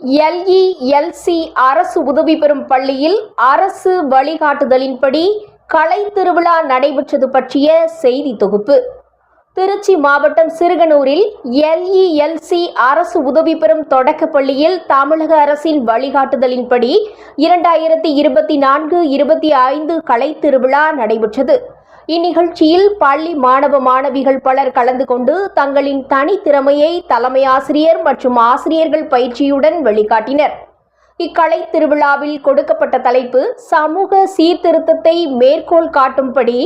எல்இஎல்சி அரசு உதவி பெறும் பள்ளியில் அரசு வழிகாட்டுதலின்படி கலை திருவிழா நடைபெற்றது பற்றிய செய்தி தொகுப்பு. திருச்சி மாவட்டம் சிறுகனூரில் எல்இஎல்சி அரசு உதவி பெறும் தொடக்க பள்ளியில் தமிழக அரசின் வழிகாட்டுதலின்படி 2024-25 கலை திருவிழா நடைபெற்றது. இந்நிகழ்ச்சியில் பள்ளி மாணவ மாணவிகள் பலர் கலந்து கொண்டு தங்களின் தனித்திறமையை தலைமை ஆசிரியர் மற்றும் ஆசிரியர்கள் பயிற்சியுடன் வெளிக்காட்டினர். இக்கலை திருவிழாவில் கொடுக்கப்பட்ட தலைப்பு சமூக சீர்திருத்தத்தை மேற்கோள் காட்டும்படி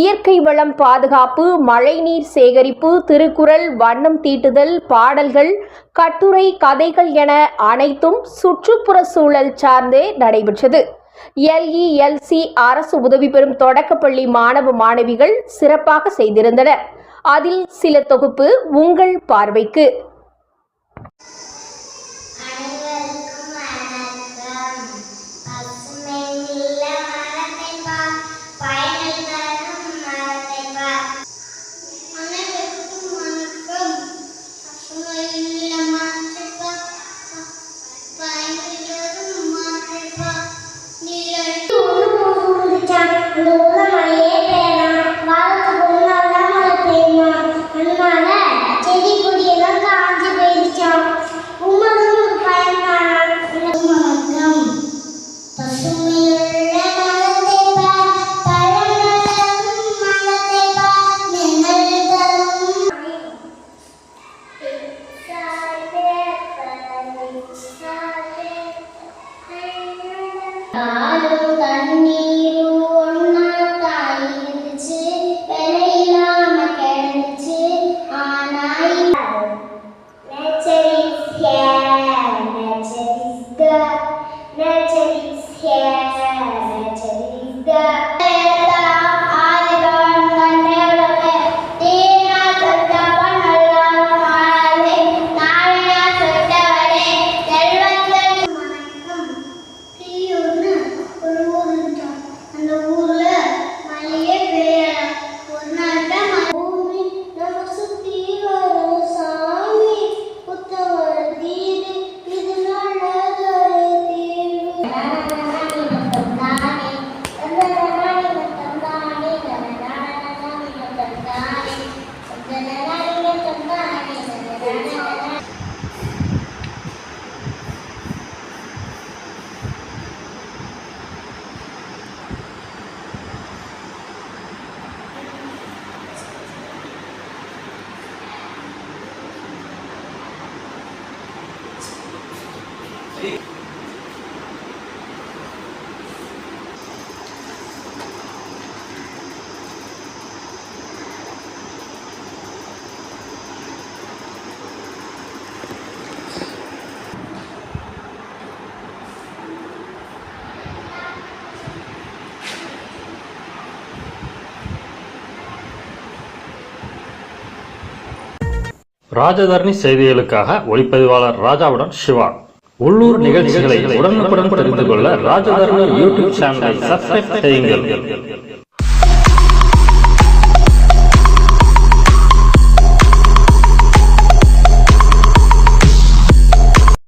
இயற்கை வளம் பாதுகாப்பு, மழைநீர் சேகரிப்பு, திருக்குறள், வண்ணம் தீட்டுதல், பாடல்கள், கட்டுரை, கதைகள் என அனைத்தும் சுற்றுப்புற சூழல் சார்ந்தே நடைபெற்றது. எல்இஎல்சி அரசு உதவி பெறும் தொடக்கப்பள்ளி மாணவ மாணவிகள் சிறப்பாக செய்திருந்தனர். அதில் சில தொகுப்பு உங்கள் பார்வைக்கு. ராஜதரணி செய்திகளுக்காக ஒளிப்பதிவாளர் ராஜாவுடன் சிவா. உள்ளூர் நிகழ்ச்சிகளை உடனுக்குடன் தெரிந்து கொள்ள ராஜதரணி யூடியூப் சேனலை சப்ஸ்கிரைப் செய்யுங்கள்.